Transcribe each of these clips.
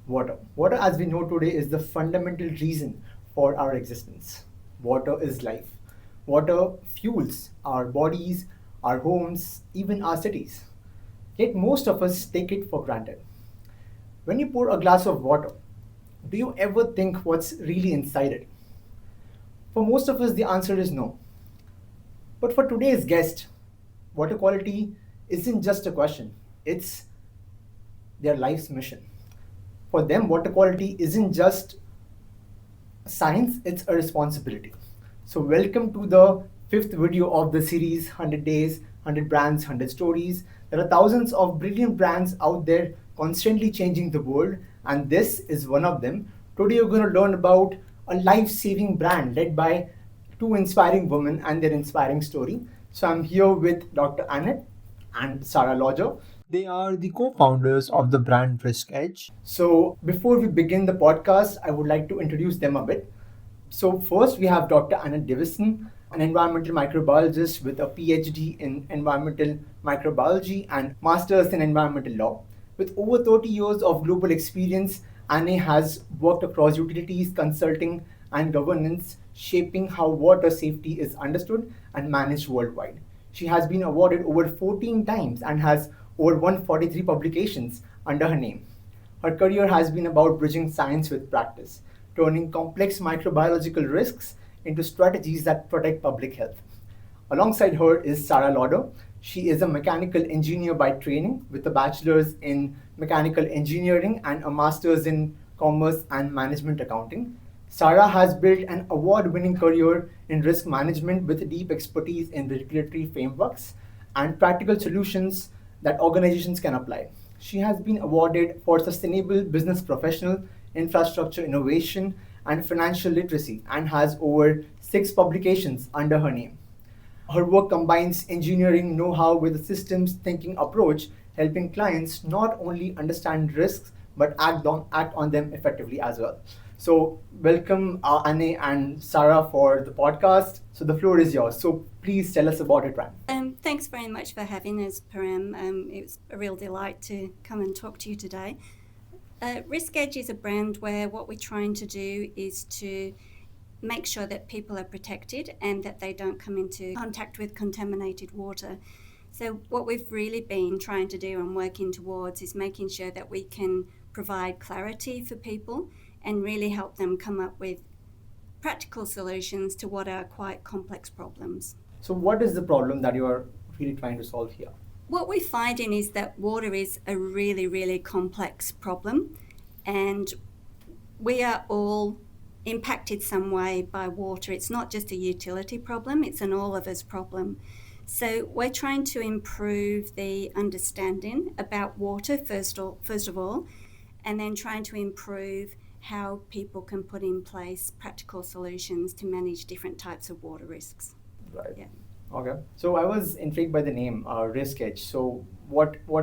Water. Water, as we know today, is the fundamental reason for our existence. Water is life. Water fuels our bodies, our homes, even our cities. Yet most of us take it for granted. When you pour a glass of water, do you ever think what's really inside it? For most of us, the answer is no. But for today's guest, water quality isn't just a question, it's their life's mission. For them, water quality isn't just science, it's a responsibility. So, welcome to the fifth video of the series 100 Days, 100 Brands, 100 Stories. There are thousands of brilliant brands out there constantly changing the world, and this is one of them. Today, you're going to learn about a life saving brand led by two inspiring women and their inspiring story. So, I'm here with Dr. Annette and Sarah Loder. They are the co founders of the brand RiskEdge. So, before we begin the podcast, I would like to introduce them a bit. So, first we have Dr. Annette Davison, an environmental microbiologist with a PhD in environmental microbiology and master's in environmental law. With over 30 years of global experience, Anne has worked across utilities, consulting, and governance, shaping how water safety is understood and managed worldwide. She has been awarded over 14 times and has over 143 publications under her name. Her career has been about bridging science with practice, turning complex microbiological risks into strategies that protect public health. Alongside her is Sarah Loder. She is a mechanical engineer by training with a bachelor's in mechanical engineering and a master's in commerce and management accounting. Sarah has built an award winning career in risk management with deep expertise in regulatory frameworks and practical solutions that organizations can apply. She has been awarded for sustainable business professional, infrastructure innovation, and financial literacy and has over 6 publications under her name. Her work combines engineering know how with a systems thinking approach, helping clients not only understand risks but act on them effectively as well. So, welcome Anne and Sarah for the podcast. So, the floor is yours. So, please tell us about it, Ran. Thanks very much for having us, Param. It's a real delight to come and talk to you today. RiskEdge is a brand where what we're trying to do is to make sure that people are protected and that they don't come into contact with contaminated water. So what we've really been trying to do and working towards is making sure that we can provide clarity for people and really help them come up with practical solutions to what are quite complex problems. So, what is the problem that you are really trying to solve here? What we're finding is that water is a really, really complex problem, and we are all impacted some way by water. It's not just a utility problem, it's an all of us problem. So we're trying to improve the understanding about water first of all, and then trying to improve how people can put in place practical solutions to manage different types of water risks. Right. Yeah. Okay. So I was intrigued by the name RiskEdge. So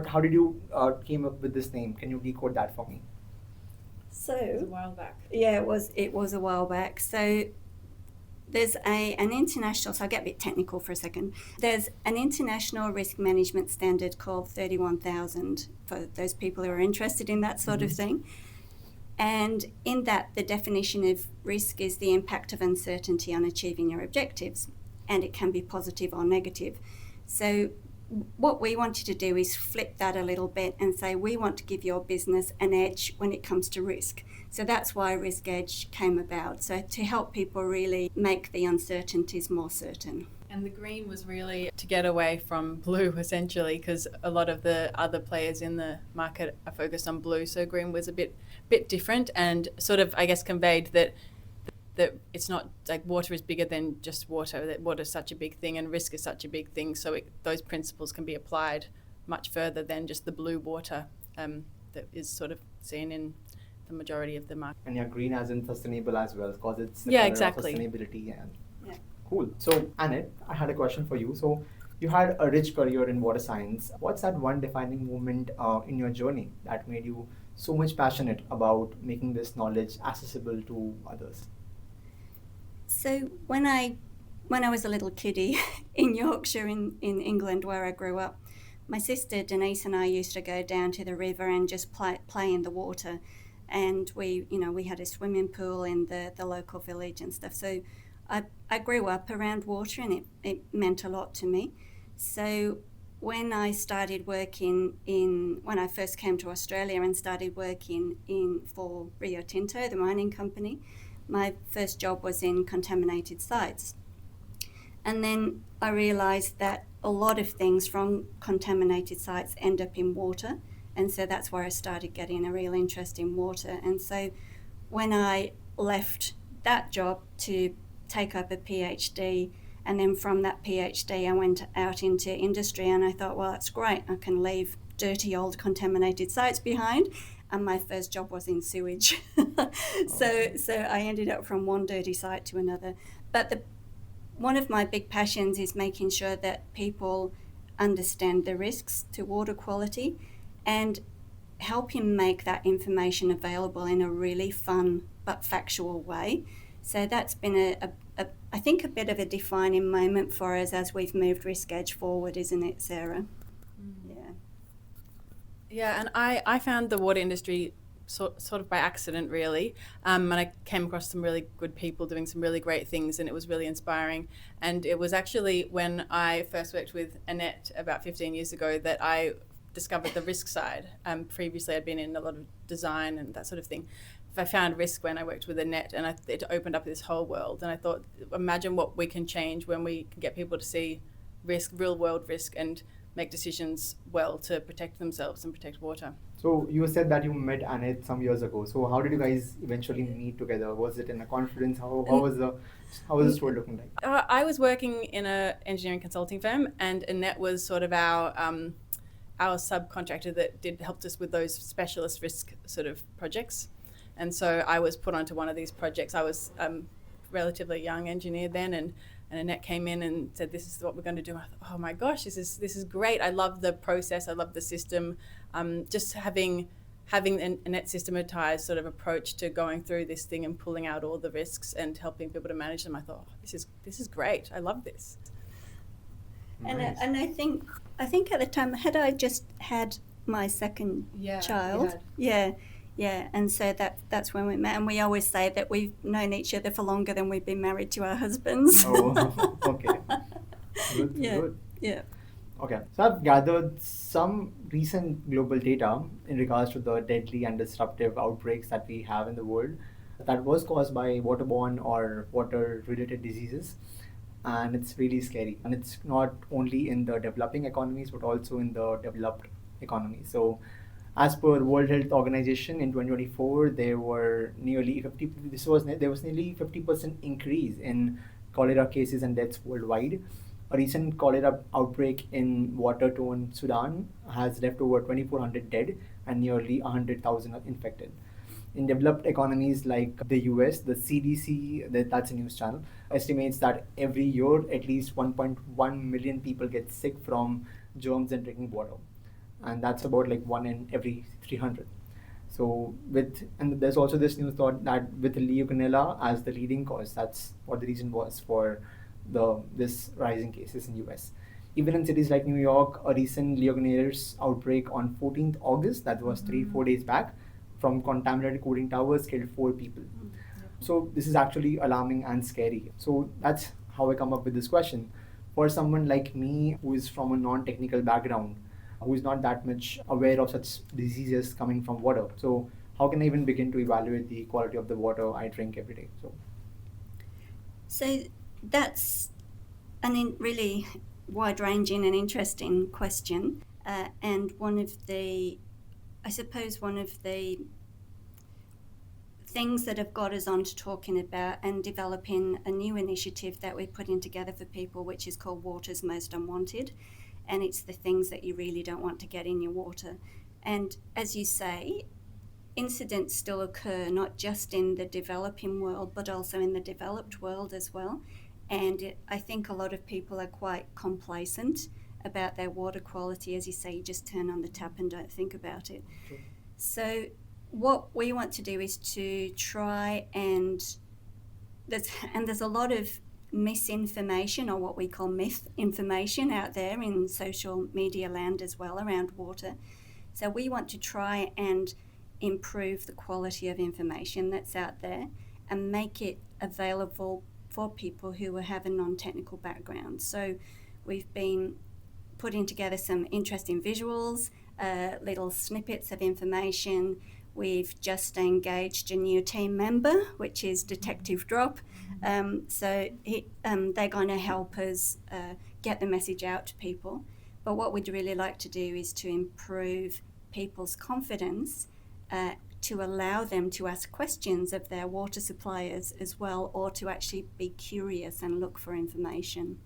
how did you came up with this name? Can you decode that for me? So It was a while back. yeah, it was a while back. So there's an international, so I'll get a bit technical for a second. There's an international risk management standard called 31,000 for those people who are interested in that sort of thing. And in that, the definition of risk is the impact of uncertainty on achieving your objectives, and it can be positive or negative. So what we wanted to do is flip that a little bit and say we want to give your business an edge when it comes to risk. So that's why RiskEdge came about, so to help people really make the uncertainties more certain. And the green was really to get away from blue, essentially, because a lot of the other players in the market are focused on blue. So green was a bit different and sort of, I guess, conveyed that it's not like water is bigger than just water, that water is such a big thing and risk is such a big thing. So those principles can be applied much further than just the blue water that is sort of seen in the majority of the market. And yeah, green as in sustainable as well, because it's the Yeah, color exactly. of sustainability. And Yeah. Cool. So Annette, I had a question for you. So you had a rich career in water science. What's that one defining moment in your journey that made you so much passionate about making this knowledge accessible to others? So when I was a little kiddie in Yorkshire in England where I grew up, my sister Denise and I used to go down to the river and just play in the water. and we had a swimming pool in the local village and stuff. So I grew up around water, and it meant a lot to me. So when I started working when I first came to Australia and started working for Rio Tinto, the mining company, my first job was in contaminated sites. And then I realised that a lot of things from contaminated sites end up in water. And so that's where I started getting a real interest in water. And so when I left that job to take up a PhD, and then from that PhD I went out into industry, and I thought, well, that's great. I can leave dirty old contaminated sites behind. And my first job was in sewage. So I ended up from one dirty site to another. But one of my big passions is making sure that people understand the risks to water quality and helping make that information available in a really fun but factual way. So that's been I think a bit of a defining moment for us as we've moved RiskEdge forward, isn't it, Sarah? Yeah. Yeah, and I found the water industry sort of by accident, really. And I came across some really good people doing some really great things, and it was really inspiring. And it was actually when I first worked with Annette about 15 years ago that I discovered the risk side. Previously, I'd been in a lot of design and that sort of thing. I found risk when I worked with Annette, and it opened up this whole world. And I thought, imagine what we can change when we can get people to see risk, real world risk, and make decisions well to protect themselves and protect water. So you said that you met Annette some years ago. So how did you guys eventually meet together? Was it in a conference? How was the story looking like? I was working in an engineering consulting firm, and Annette was sort of our subcontractor that helped us with those specialist risk sort of projects. And so I was put onto one of these projects. I was relatively young engineer then, and Annette came in and said, "This is what we're going to do." I thought, "Oh my gosh, this is great! I love the process. I love the system. Just having Annette systematized sort of approach to going through this thing and pulling out all the risks and helping people to manage them. I thought, this is great. I love this." Nice. And I think at the time, had I just had my second child? Yeah, and so that's when we met, and we always say that we've known each other for longer than we've been married to our husbands. Oh, okay. Good. Yeah. Okay, so I've gathered some recent global data in regards to the deadly and disruptive outbreaks that we have in the world that was caused by waterborne or water-related diseases, and it's really scary. And it's not only in the developing economies but also in the developed economies. So as per World Health Organization in 2024, there was nearly 50% increase in cholera cases and deaths worldwide. A recent cholera outbreak in water-torn Sudan has left over 2,400 dead and nearly 100,000 infected. In developed economies like the US, the CDC, that's a news channel, estimates that every year at least 1.1 million people get sick from germs in drinking water. And that's about like 1 in every 300. So and there's also this news thought that with Legionella as the leading cause, that's what the reason was for this rising cases in US. Even in cities like New York, a recent Legionnaires outbreak on 14th August, that was 4 days back, from contaminated cooling towers killed 4 people. So this is actually alarming and scary. So that's how I come up with this question. For someone like me who is from a non-technical background, who is not that much aware of such diseases coming from water. So how can I even begin to evaluate the quality of the water I drink every day? So that's a really wide-ranging and interesting question. And one of the things that have got us on to talking about and developing a new initiative that we're putting together for people, which is called Water's Most Unwanted. And it's the things that you really don't want to get in your water. And as you say, incidents still occur, not just in the developing world, but also in the developed world as well. And I think a lot of people are quite complacent about their water quality. As you say, you just turn on the tap and don't think about it. Sure. So what we want to do is to try there's a lot of misinformation, or what we call myth information, out there in social media land as well around water. So we want to try and improve the quality of information that's out there and make it available for people who have a non-technical background. So we've been putting together some interesting visuals, little snippets of information. We've just engaged a new team member, which is Detective Drop. So they're going to help us get the message out to people. But what we'd really like to do is to improve people's confidence to allow them to ask questions of their water suppliers as well, or to actually be curious and look for information.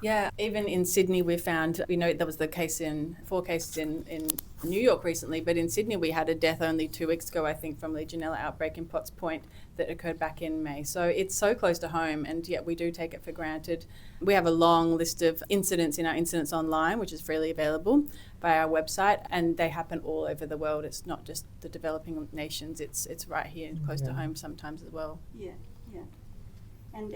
Yeah, even in Sydney we found, we know there was the case four cases in New York recently, but in Sydney we had a death only 2 weeks ago, I think, from Legionella outbreak in Potts Point that occurred back in May. So it's so close to home, and yet we do take it for granted. We have a long list of incidents in our Incidents Online, which is freely available by our website, and they happen all over the world. It's not just the developing nations, it's right here close to home sometimes as well. Yeah. And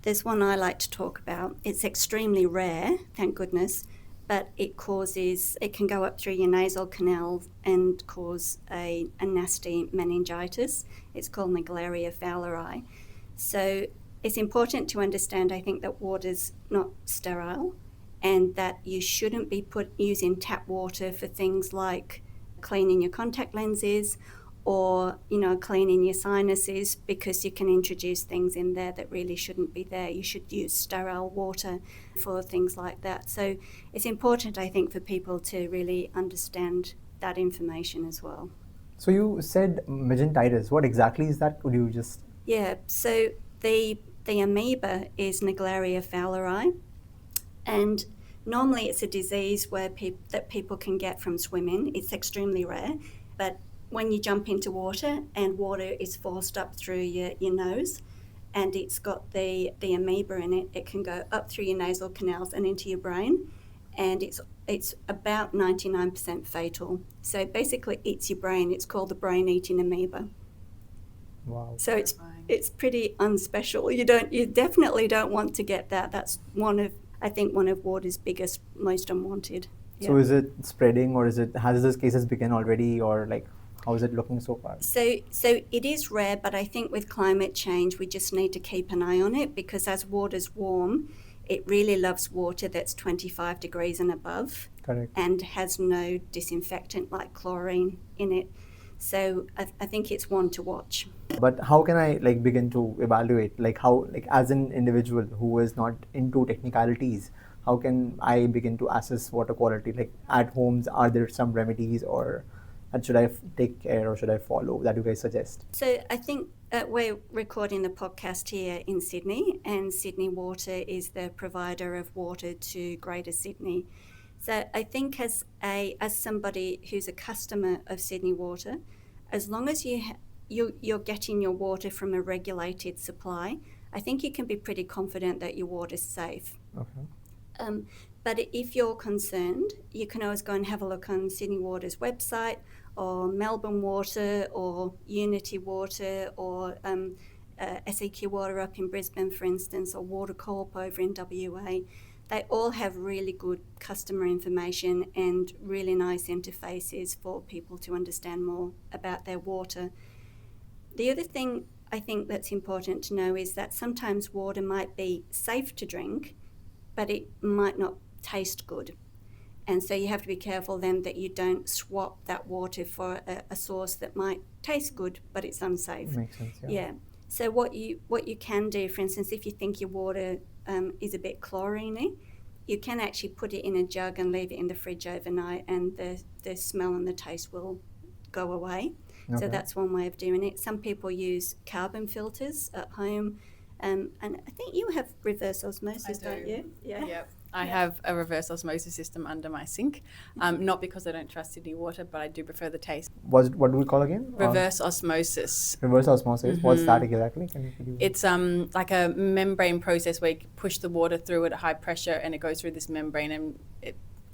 there's one I like to talk about. It's extremely rare, thank goodness, but it can go up through your nasal canal and cause a nasty meningitis. It's called Naegleria fowleri. So it's important to understand, I think, that water's not sterile and that you shouldn't be using tap water for things like cleaning your contact lenses or, cleaning your sinuses, because you can introduce things in there that really shouldn't be there. You should use sterile water for things like that. So it's important, I think, for people to really understand that information as well. So you said meningitis. What exactly is that? Could you just... Yeah, so the amoeba is Naegleria fowleri, and normally it's a disease that people can get from swimming. It's extremely rare, but when you jump into water and water is forced up through your nose and it's got the amoeba in it, it can go up through your nasal canals and into your brain, and it's about 99% fatal. So basically it eats your brain. It's called the brain-eating amoeba. Wow. So it's pretty unspecial. You definitely don't want to get that. That's one of water's biggest, most unwanted. So is it spreading, or has those cases begun already, or how is it looking so far? So it is rare, but I think with climate change we just need to keep an eye on it, because as water's warm, it really loves water that's 25 degrees and above. Correct. And has no disinfectant like chlorine in it. So I think it's one to watch. But how can I begin to evaluate, as an individual who is not into technicalities, how can I begin to assess water quality? At homes, are there some remedies, or should I take care, or should I follow that you guys suggest? So I think we're recording the podcast here in Sydney, and Sydney Water is the provider of water to Greater Sydney. So I think as somebody who's a customer of Sydney Water, as long as you're getting your water from a regulated supply, I think you can be pretty confident that your water's safe. Okay. But if you're concerned, you can always go and have a look on Sydney Water's website, or Melbourne Water, or Unity Water, or SEQ Water up in Brisbane, for instance, or Water Corp over in WA. They all have really good customer information and really nice interfaces for people to understand more about their water. The other thing I think that's important to know is that sometimes water might be safe to drink, but it might not taste good. And so you have to be careful then that you don't swap that water for a source that might taste good, but it's unsafe. Makes sense, yeah. So what you can do, for instance, if you think your water is a bit chlorine-y, you can actually put it in a jug and leave it in the fridge overnight, and the smell and the taste will go away. Okay. So that's one way of doing it. Some people use carbon filters at home, and I think you have reverse osmosis, don't you? Yeah. Yep. I have a reverse osmosis system under my sink, not because I don't trust Sydney Water, but I do prefer the taste. What do we call again? Reverse osmosis. Reverse osmosis. Mm-hmm. What's that exactly? It's like a membrane process where you push the water through it at high pressure, and it goes through this membrane, and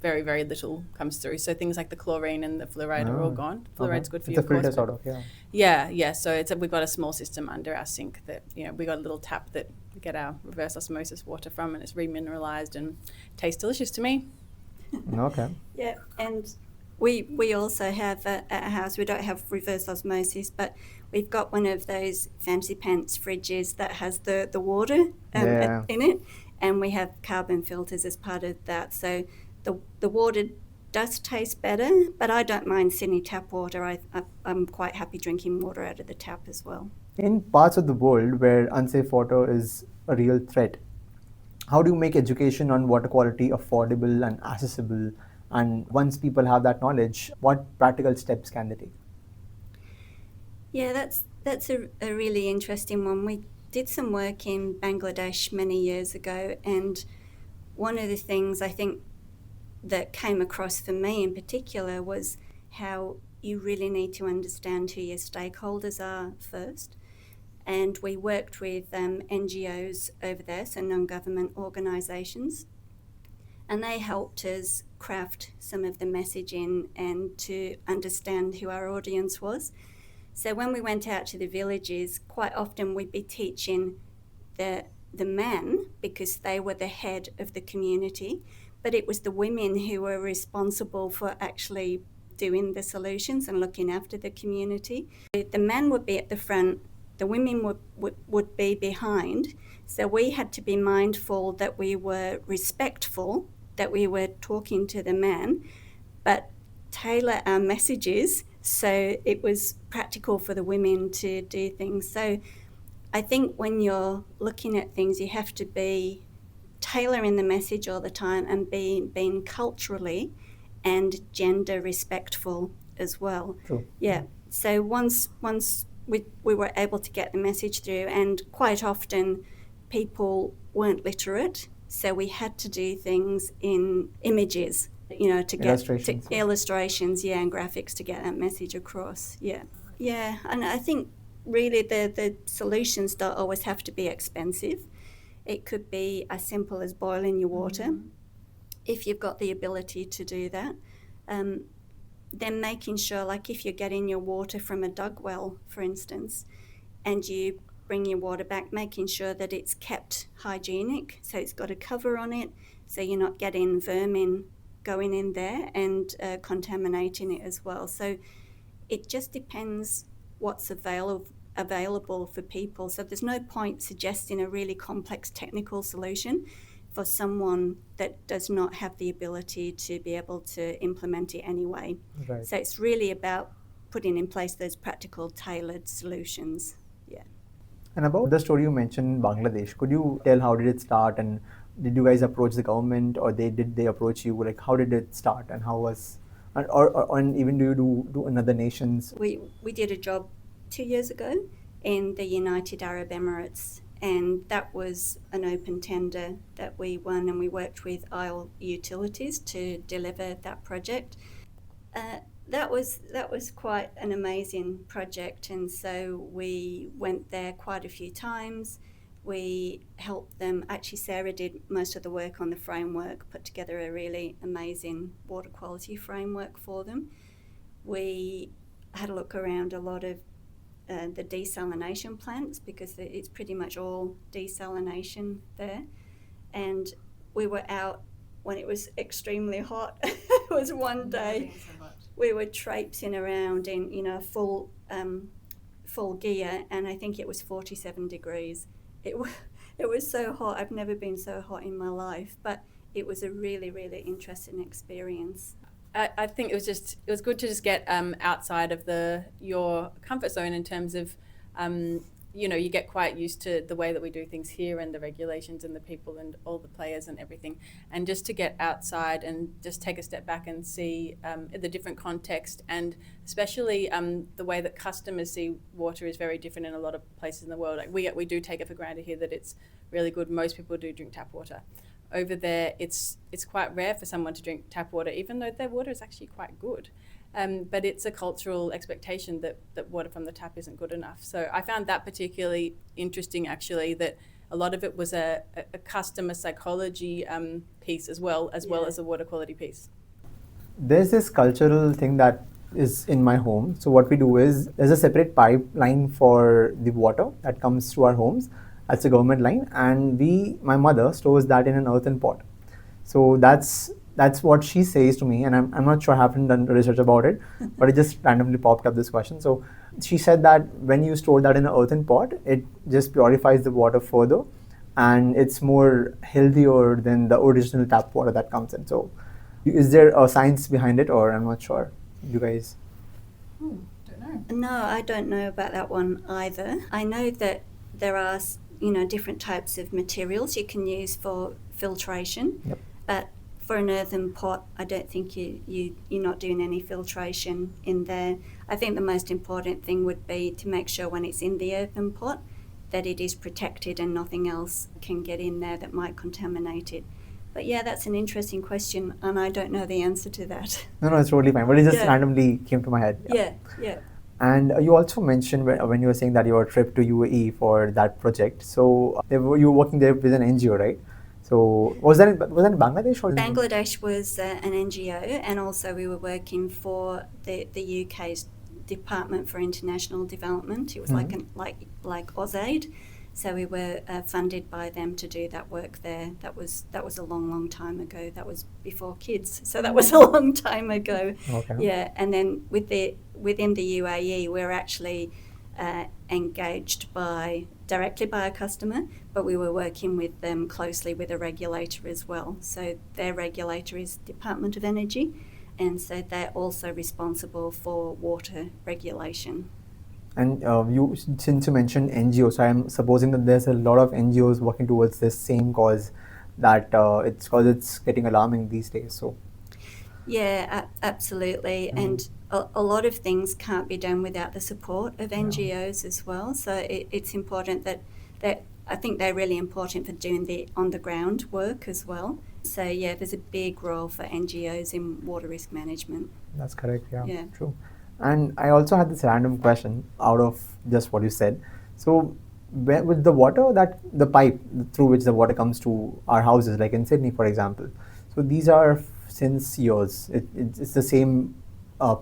very, very little comes through. So things like the chlorine and the fluoride are all gone. Fluoride's good for you, of course. It's a filter sort of, yeah. Yeah. So we've got a small system under our sink that, we got a little tap that we get our reverse osmosis water from, and it's remineralized and tastes delicious to me. Okay. Yeah, and We also have at our house, we don't have reverse osmosis, but we've got one of those fancy pants fridges that has the water Yeah. in it, and we have carbon filters as part of that. So the water does taste better, but I don't mind Sydney tap water. I'm quite happy drinking water out of the tap as well. In parts of the world where unsafe water is a real threat, how do you make education on water quality affordable and accessible? And once people have that knowledge, what practical steps can they take? Yeah, that's a really interesting one. We did some work in Bangladesh many years ago, and one of the things I think that came across for me in particular was how you really need to understand who your stakeholders are first. And we worked with NGOs over there, so non-government organisations, and they helped us craft some of the messaging and to understand who our audience was. So when we went out to the villages, quite often we'd be teaching the men because they were the head of the community, but it was the women who were responsible for actually doing the solutions and looking after the community. The men would be at the front, the women would be behind, so we had to be mindful that we were respectful, that we were talking to the men, but tailor our messages so it was practical for the women to do things. So I think when you're looking at things, you have to be tailoring the message all the time and being culturally and gender respectful as well. True. Yeah. So once we were able to get the message through, and quite often people weren't literate, so we had to do things in images, to get illustrations, and graphics to get that message across. Yeah, and I think really the solutions don't always have to be expensive. It could be as simple as boiling your water, if you've got the ability to do that. Then making sure, like if you're getting your water from a dug well, for instance, and you bring your water back, making sure that it's kept hygienic, so it's got a cover on it, so you're not getting vermin going in there and contaminating it as well. So it just depends what's available for people. So there's no point suggesting a really complex technical solution for someone that does not have the ability to be able to implement it anyway. Right. So it's really about putting in place those practical, tailored solutions. Yeah. And about the story you mentioned in Bangladesh, could you tell how did it start, and did you guys approach the government, or did they approach you? Like, how did it start, and how was, and even do you do in other nations? We did a job 2 years ago in the United Arab Emirates, and that was an open tender that we won, and we worked with Isle Utilities to deliver that project. That was quite an amazing project, and so we went there quite a few times. We helped them. Actually, Sarah did most of the work on the framework, put together a really amazing water quality framework for them. We had a look around a lot of the desalination plants, because it's pretty much all desalination there. And we were out when it was extremely hot. It was one day we were traipsing around in full gear, and I think it was 47 degrees. It was so hot. I've never been so hot in my life, but it was a really, really interesting experience. I think it was good to just get outside of your comfort zone in terms of, you get quite used to the way that we do things here and the regulations and the people and all the players and everything. And just to get outside and just take a step back and see the different context, and especially the way that customers see water is very different in a lot of places in the world. Like we do take it for granted here that it's really good. Most people do drink tap water. Over there, it's quite rare for someone to drink tap water, even though their water is actually quite good. But it's a cultural expectation that water from the tap isn't good enough. So I found that particularly interesting, actually, that a lot of it was a customer psychology piece as well as a water quality piece. There's this cultural thing that is in my home. So what we do is there's a separate pipeline for the water that comes to our homes. That's a government line, and my mother stores that in an earthen pot. So that's that's what she says to me, and I'm not sure I haven't done research about it, but it just randomly popped up this question. So she said that when you store that in an earthen pot, it just purifies the water further, and it's more healthier than the original tap water that comes in. So is there a science behind it, or I'm not sure? You guys? Don't know. No, I don't know about that one either. I know that there are, different types of materials you can use for filtration, Yep. but for an earthen pot, I don't think you're not doing any filtration in there. I think the most important thing would be to make sure when it's in the earthen pot that it is protected and nothing else can get in there that might contaminate it. But yeah, that's an interesting question, and I don't know the answer to that. No, it's totally fine. But it just Yeah. randomly came to my head. Yeah. And you also mentioned when you were saying that your trip to UAE for that project. So you were working there with an NGO, right? So was that in Bangladesh or? Bangladesh was an NGO, and also we were working for the UK's Department for International Development. It was like AusAid. So we were funded by them to do that work there. That was a long time ago. That was before kids, so that was a long time ago. Okay. Yeah, and then within the UAE, we're actually engaged directly by a customer, but we were working with them closely with a regulator as well. So their regulator is Department of Energy, and so they're also responsible for water regulation. And since you mentioned NGOs, so I'm supposing that there's a lot of NGOs working towards this same cause, that it's getting alarming these days. So yeah, absolutely. And a lot of things can't be done without the support of NGOs as well. So it's important that I think they're really important for doing the on the ground work as well. So yeah, there's a big role for NGOs in water risk management. that's correct. Yeah. True. And I also had this random question out of just what you said. So with the water, that the pipe through which the water comes to our houses, like in Sydney, for example, so these are since years. It's the same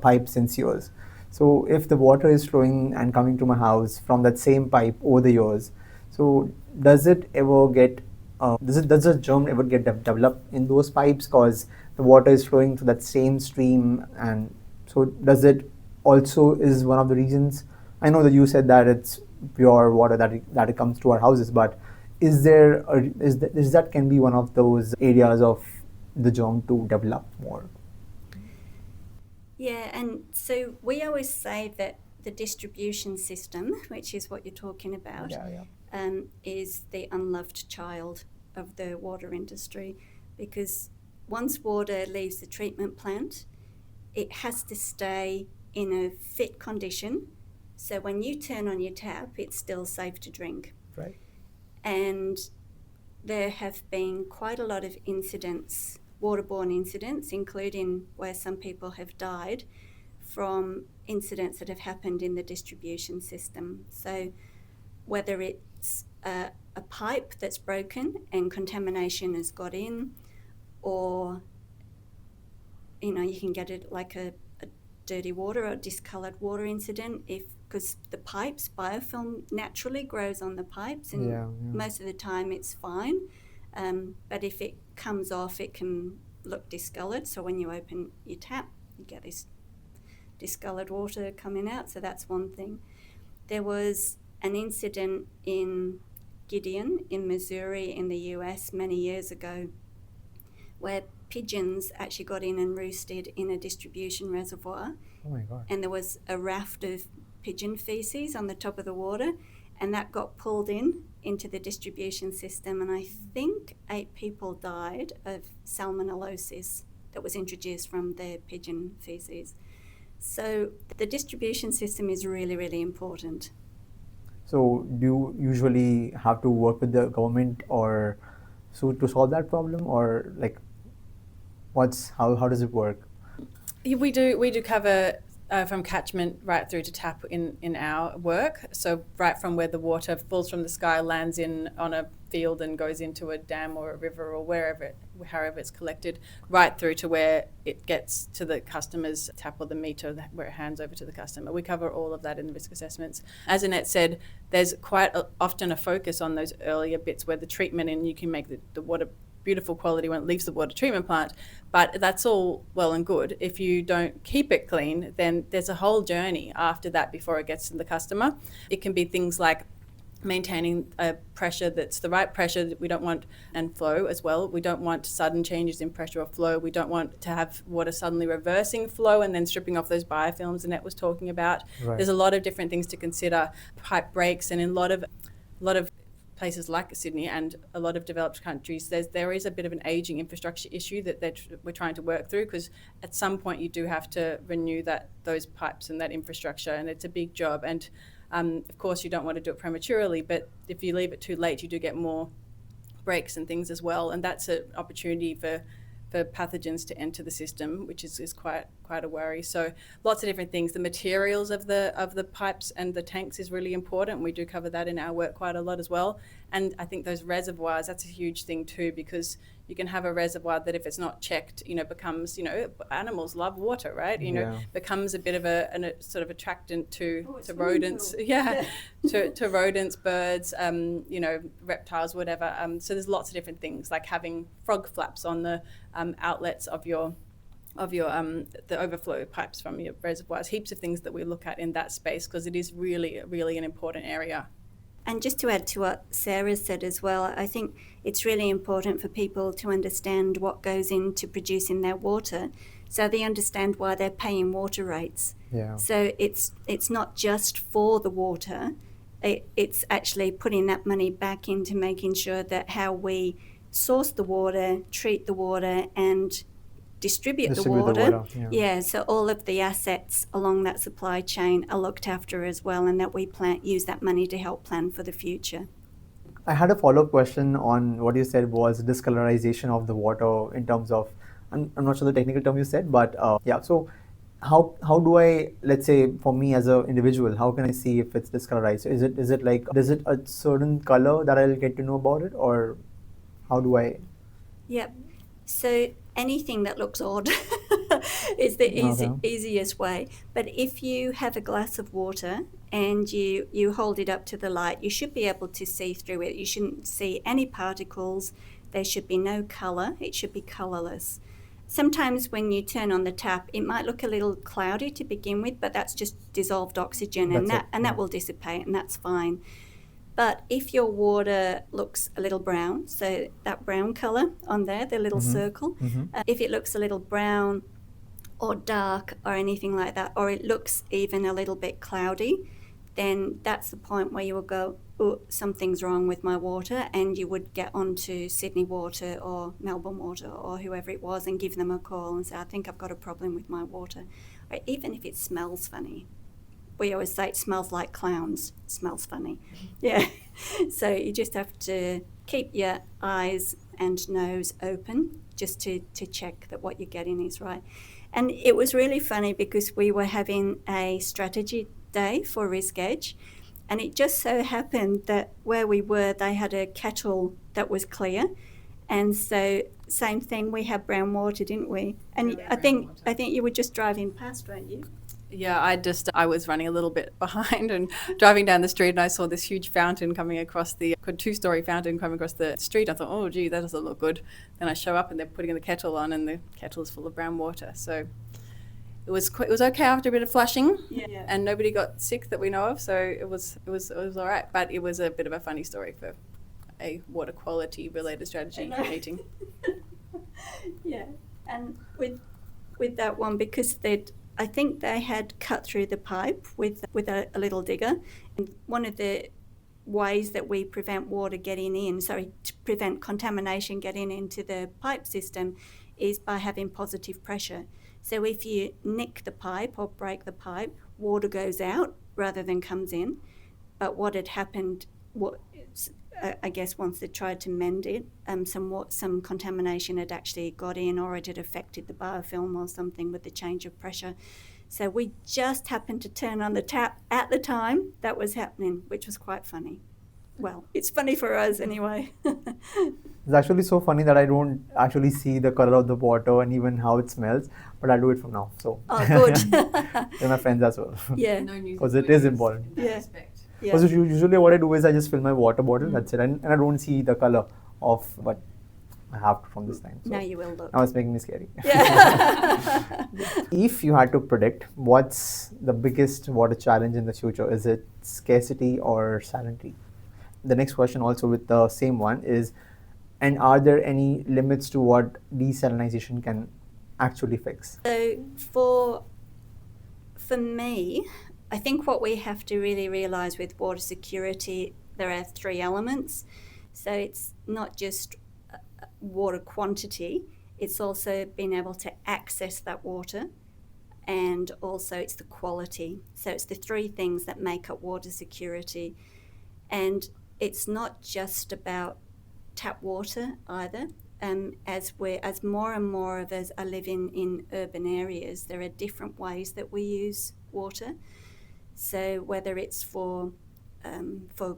pipe since years. So if the water is flowing and coming to my house from that same pipe over the years, so does it ever get does the germ ever get developed in those pipes because the water is flowing through that same stream? And so does it also is one of the reasons? I know that you said that it's pure water that it comes to our houses, but is that can be one of those areas of the germ to develop more? Yeah, and so we always say that the distribution system, which is what you're talking about, is the unloved child of the water industry, because once water leaves the treatment plant, it has to stay in a fit condition. So when you turn on your tap, it's still safe to drink. Right. And there have been quite a lot of incidents, waterborne incidents, including where some people have died from incidents that have happened in the distribution system. So whether it's a pipe that's broken and contamination has got in, or you can get it like a dirty water or discoloured water incident because the pipes, biofilm naturally grows on the pipes, and most of the time it's fine. But if it comes off, it can look discoloured. So when you open your tap, you get this discoloured water coming out. So that's one thing. There was an incident in Gideon in Missouri in the US many years ago where pigeons actually got in and roosted in a distribution reservoir. Oh my God. And there was a raft of pigeon feces on the top of the water, and that got pulled into the distribution system, and I think 8 people died of salmonellosis that was introduced from the pigeon feces. So the distribution system is really, really important. So do you usually have to work with the government or so to solve that problem, or like how does it work? We do cover from catchment right through to tap in our work. So right from where the water falls from the sky, lands on a field and goes into a dam or a river or however it's collected, right through to where it gets to the customer's tap or the meter where it hands over to the customer. We cover all of that in the risk assessments. As Annette said, there's quite often a focus on those earlier bits where the treatment, and you can make the water beautiful quality when it leaves the water treatment plant. But that's all well and good. If you don't keep it clean, then there's a whole journey after that before it gets to the customer. It can be things like maintaining a pressure that's the right pressure that we don't want, and flow as well. We don't want sudden changes in pressure or flow. We don't want to have water suddenly reversing flow and then stripping off those biofilms Annette was talking about. Right. There's a lot of different things to consider. Pipe breaks, and in a lot of places like Sydney and a lot of developed countries, there is a bit of an ageing infrastructure issue that we're trying to work through, because at some point you do have to renew those pipes and that infrastructure, and it's a big job. And of course, you don't want to do it prematurely, but if you leave it too late, you do get more breaks and things as well, and that's an opportunity for pathogens to enter the system, which is quite a worry. So lots of different things. The materials of the pipes and the tanks is really important. We do cover that in our work quite a lot as well. And I think those reservoirs, that's a huge thing too, because you can have a reservoir that if it's not checked, becomes, animals love water, right? Becomes a bit of a sort of attractant to rodents. Yeah, to rodents, birds, reptiles, whatever. So there's lots of different things, like having frog flaps on the outlets of your the overflow pipes from your reservoirs. Heaps of things that we look at in that space, because it is really, really an important area. And just to add to what Sarah said as well, I think it's really important for people to understand what goes into producing their water, so they understand why they're paying water rates. Yeah. So it's not just for the water, it's actually putting that money back into making sure that how we source the water, treat the water, and distribute the water. Yeah, so all of the assets along that supply chain are looked after as well, and that we use that money to help plan for the future. I had a follow-up question on what you said was discolorization of the water in terms of, I'm not sure the technical term you said, but so how do I, let's say for me as an individual, how can I see if it's discolorized? Is it like, is it a certain color that I'll get to know about it, or how do I? Yep. So anything that looks odd is the easiest way. But if you have a glass of water and you hold it up to the light, you should be able to see through it. You shouldn't see any particles. There should be no colour. It should be colourless. Sometimes when you turn on the tap, it might look a little cloudy to begin with, but that's just dissolved oxygen, and that will dissipate, and that's fine. But if your water looks a little brown, so that brown colour on there, the little circle, if it looks a little brown or dark or anything like that, or it looks even a little bit cloudy, then that's the point where you will go, oh, something's wrong with my water, and you would get onto Sydney Water or Melbourne Water or whoever it was and give them a call and say, I think I've got a problem with my water. Or even if it smells funny. We always say it smells like clowns. It smells funny. Yeah. So you just have to keep your eyes and nose open just to check that what you're getting is right. And it was really funny because we were having a strategy day for RiskEdge, and it just so happened that where we were, they had a kettle that was clear. And so same thing, we had brown water, didn't we? And I think you were just driving past, weren't you? Yeah, I was running a little bit behind and driving down the street, and I saw this huge fountain coming across a 2-story fountain coming across the street. I thought, oh, gee, that doesn't look good. Then I show up and they're putting the kettle on, and the kettle is full of brown water. So it was okay after a bit of flushing, and nobody got sick that we know of. So it was all right, but it was a bit of a funny story for a water quality related strategy meeting. Yeah, and with that one, because I think they had cut through the pipe with a little digger. And one of the ways that we prevent to prevent contamination getting into the pipe system is by having positive pressure. So if you nick the pipe or break the pipe, water goes out rather than comes in. But what had happened, I guess once they tried to mend it, some contamination had actually got in, or it had affected the biofilm or something with the change of pressure. So we just happened to turn on the tap at the time that was happening, which was quite funny. Well, it's funny for us anyway. It's actually so funny that I don't actually see the color of the water and even how it smells, but I'll do it from now. So. Oh, good. They're my friends as well. Yeah. Because it is important. Yeah. Because usually what I do is I just fill my water bottle, that's it, and I don't see the color of, but I have to from this time. So now you will look. now it's making me scary. Yeah. If you had to predict, what's the biggest water challenge in the future? Is it scarcity or salinity? The next question, also with the same one, is, and are there any limits to what desalination can actually fix? So for me, I think what we have to really realise with water security, there are 3 elements. So it's not just water quantity, it's also being able to access that water, and also it's the quality. So it's the 3 things that make up water security. And it's not just about tap water either. As more and more of us are living in urban areas, there are different ways that we use water. So whether it's for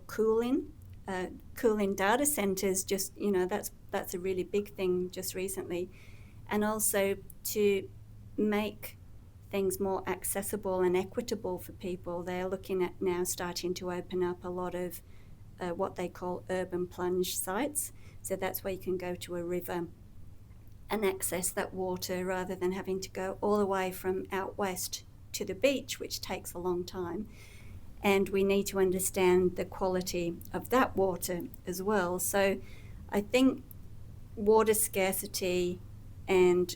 cooling data centers, just that's a really big thing just recently, and also to make things more accessible and equitable for people. They're looking at now starting to open up a lot of what they call urban plunge sites. So that's where you can go to a river and access that water rather than having to go all the way from out west to the beach, which takes a long time. And we need to understand the quality of that water as well. So I think water scarcity and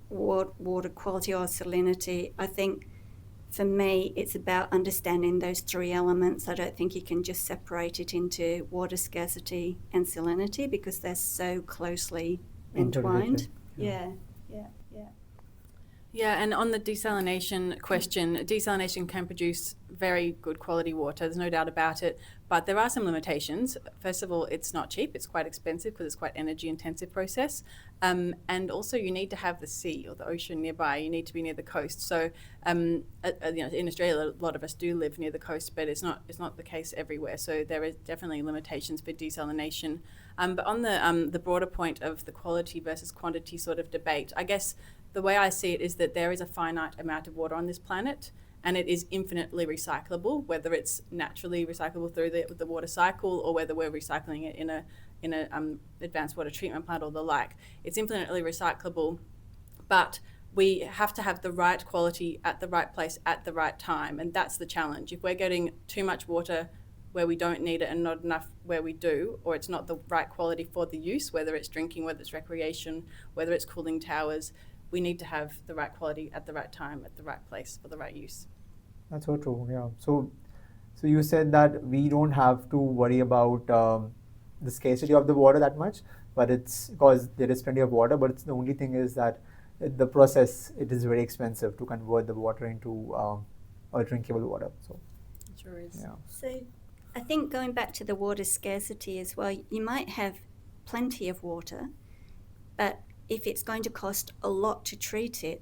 water quality or salinity, I think for me it's about understanding those 3 elements. I don't think you can just separate it into water scarcity and salinity because they're so closely entwined. Yeah. Yeah, and on the desalination question, desalination can produce very good quality water, there's no doubt about it, but there are some limitations. First of all, it's not cheap, it's quite expensive because it's quite an energy intensive process, and also you need to have the sea or the ocean nearby, you need to be near the coast. So in Australia a lot of us do live near the coast, but it's not the case everywhere, so there is definitely limitations for desalination. But on the broader point of the quality versus quantity sort of debate, I guess the way I see it is that there is a finite amount of water on this planet, and it is infinitely recyclable, whether it's naturally recyclable through the water cycle or whether we're recycling it in a advanced water treatment plant or the like. It's infinitely recyclable, but we have to have the right quality at the right place at the right time, and that's the challenge. If we're getting too much water where we don't need it and not enough where we do, or it's not the right quality for the use, whether it's drinking, whether it's recreation, whether it's cooling towers, we need to have the right quality at the right time, at the right place, for the right use. That's so true, yeah. So you said that we don't have to worry about the scarcity of the water that much, but it's because there is plenty of water, but it's the only thing is that the process, it is very expensive to convert the water into a drinkable water. So It sure is. Yeah. So I think going back to the water scarcity as well, you might have plenty of water, but if it's going to cost a lot to treat it,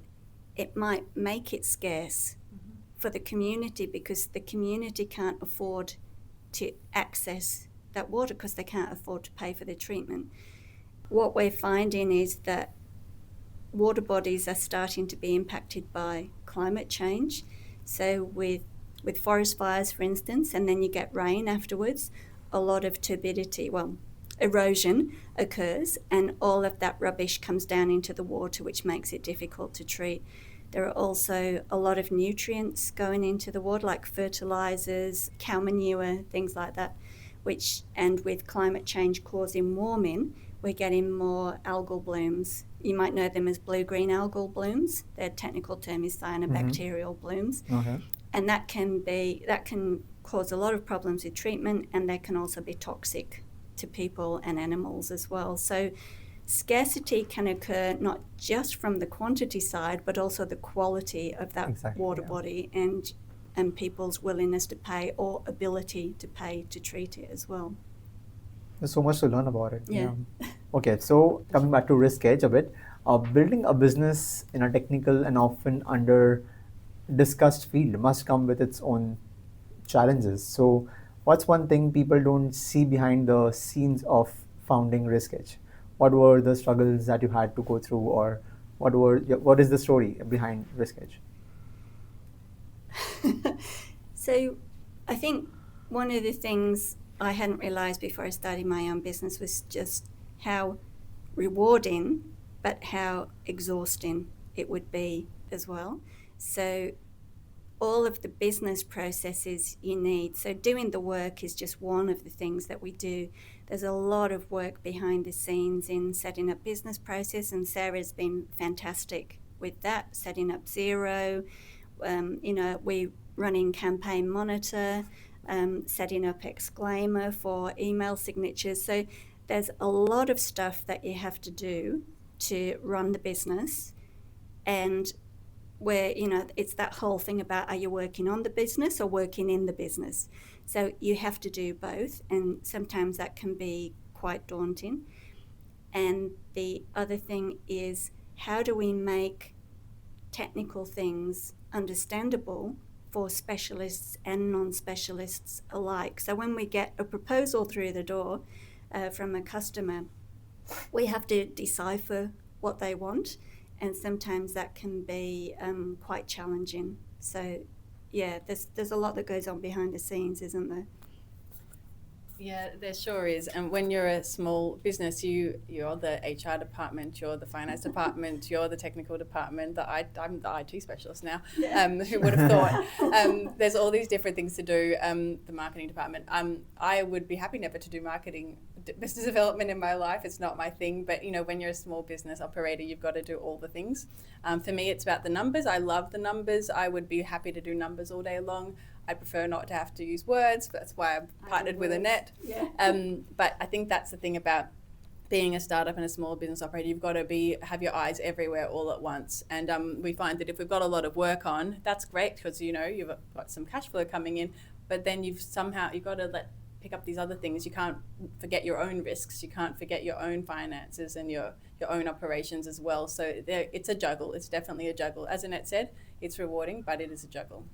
it might make it scarce for the community because the community can't afford to access that water because they can't afford to pay for the treatment. What we're finding is that water bodies are starting to be impacted by climate change. So with forest fires, for instance, and then you get rain afterwards, a lot of turbidity, erosion occurs, and all of that rubbish comes down into the water, which makes it difficult to treat. There are also a lot of nutrients going into the water, like fertilizers, cow manure, things like that, and with climate change causing warming, we're getting more algal blooms. You might know them as blue-green algal blooms. Their technical term is cyanobacterial blooms. Okay. And that can cause a lot of problems with treatment, and they can also be toxic to people and animals as well. So scarcity can occur not just from the quantity side, but also the quality of that water body and people's willingness to pay or ability to pay to treat it as well. There's so much to learn about it. Yeah. Okay, so coming back to RiskEdge a bit, building a business in a technical and often under discussed field must come with its own challenges. So what's one thing people don't see behind the scenes of founding RiskEdge? What were the struggles that you had to go through, or what is the story behind RiskEdge? So I think one of the things I hadn't realised before I started my own business was just how rewarding, but how exhausting it would be as well. So all of the business processes you need. So doing the work is just one of the things that we do. There's a lot of work behind the scenes in setting up business process, and Sarah's been fantastic with that, setting up Xero. We running Campaign Monitor, setting up Exclaimer for email signatures. So there's a lot of stuff that you have to do to run the business, and where, it's that whole thing about, are you working on the business or working in the business? So you have to do both, and sometimes that can be quite daunting. And the other thing is, how do we make technical things understandable for specialists and non-specialists alike? So when we get a proposal through the door from a customer, we have to decipher what they want, and sometimes that can be quite challenging. So yeah, there's a lot that goes on behind the scenes, isn't there? Yeah, there sure is. And when you're a small business, you're the HR department, you're the finance department, you're the technical department. I'm the IT specialist now. Yeah. Who would have thought? There's all these different things to do. The marketing department. I would be happy never to do marketing, business development in my life. It's not my thing. But when you're a small business operator, you've got to do all the things. For me, it's about the numbers. I love the numbers. I would be happy to do numbers all day long. I prefer not to have to use words. That's why I've partnered with Annette. Yeah. But I think that's the thing about being a startup and a small business operator. You've got to have your eyes everywhere all at once. And we find that if we've got a lot of work on, that's great because you've got some cash flow coming in. But then you've got to pick up these other things. You can't forget your own risks. You can't forget your own finances and your own operations as well. So it's a juggle. It's definitely a juggle. As Annette said, it's rewarding, but it is a juggle.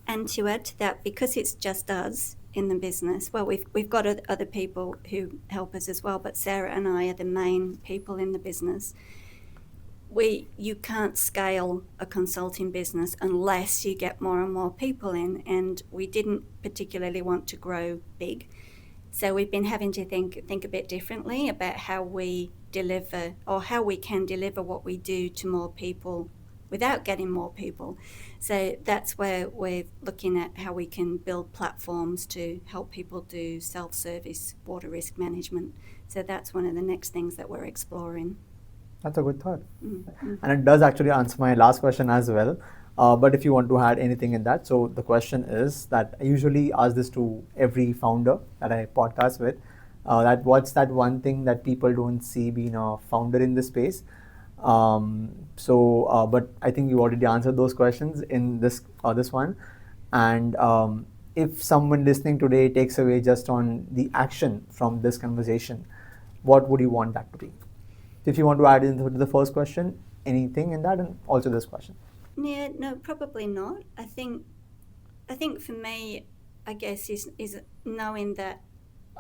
And to add to that, because it's just us in the business, well, we've got other people who help us as well, but Sarah and I are the main people in the business. You can't scale a consulting business unless you get more and more people in, and we didn't particularly want to grow big. So we've been having to think a bit differently about how we deliver, or how we can deliver what we do to more people without getting more people. So that's where we're looking at how we can build platforms to help people do self-service water risk management. So that's one of the next things that we're exploring. That's a good thought. Mm-hmm. And it does actually answer my last question as well. But if you want to add anything in that, so the question is that I usually ask this to every founder that I podcast with, that what's that one thing that people don't see being a founder in this space? But I think you already answered those questions in this one. And if someone listening today takes away just on the action from this conversation, what would you want that to be? If you want to add into the first question, anything in that, and also this question. Yeah, no, probably not. I think for me, I guess is knowing that,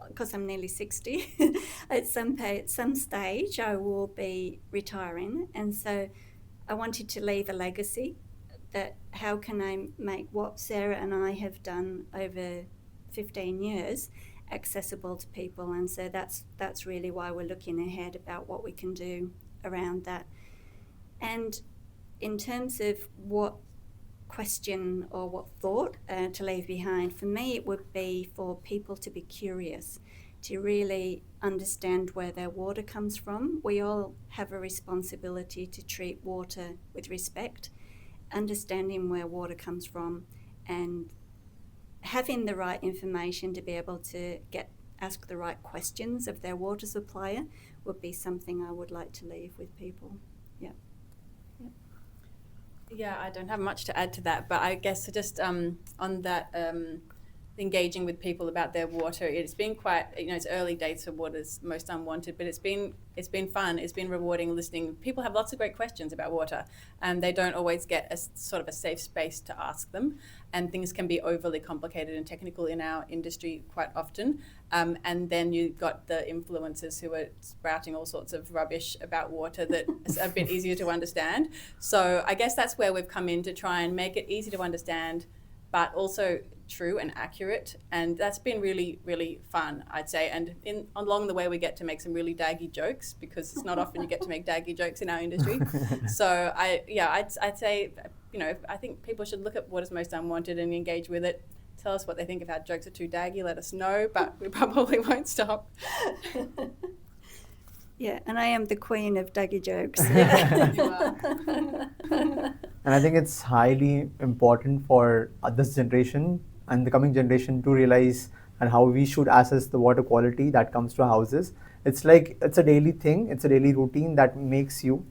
because I'm nearly 60, at some stage I will be retiring, and so I wanted to leave a legacy. That how can I make what Sarah and I have done over 15 years accessible to people, and so that's really why we're looking ahead about what we can do around that. And in terms of what question or what thought to leave behind, for me it would be for people to be curious, to really understand where their water comes from. We all have a responsibility to treat water with respect, understanding where water comes from, and having the right information to be able to ask the right questions of their water supplier would be something I would like to leave with people. Yeah, I don't have much to add to that, but I guess just on that, engaging with people about their water, it's been quite, it's early days for Water's Most Unwanted, but it's been fun, it's been rewarding listening. People have lots of great questions about water, and they don't always get a sort of a safe space to ask them, and things can be overly complicated and technical in our industry quite often. And then you've got the influencers who are sprouting all sorts of rubbish about water that is a bit easier to understand. So I guess that's where we've come in, to try and make it easy to understand but also true and accurate, and that's been really, really fun, I'd say. And along the way, we get to make some really daggy jokes, because it's not often you get to make daggy jokes in our industry. So I'd say, I think people should look at what is most unwanted and engage with it. Tell us what they think. If our jokes are too daggy, let us know, but we probably won't stop. Yeah, and I am the queen of daggy jokes. You are. And I think it's highly important for this generation and the coming generation to realize and how we should assess the water quality that comes to houses. It's like, it's a daily thing, it's a daily routine that makes you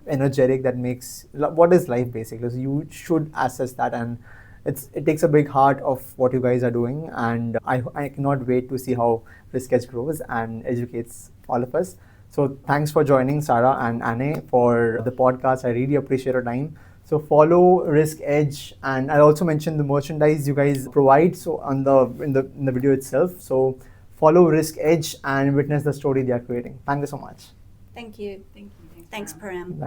energetic, that makes, what is life basically. So you should assess that, and it takes a big heart of what you guys are doing, and I cannot wait to see how RiskEdge grows and educates all of us. So thanks for joining, Sarah and Anne, for the podcast. I really appreciate your time. So follow RiskEdge, and I'll also mention the merchandise you guys provide. So in the video itself. So follow RiskEdge and witness the story they are creating. Thank you so much. Thank you. Thank you. Thanks, Param. Thank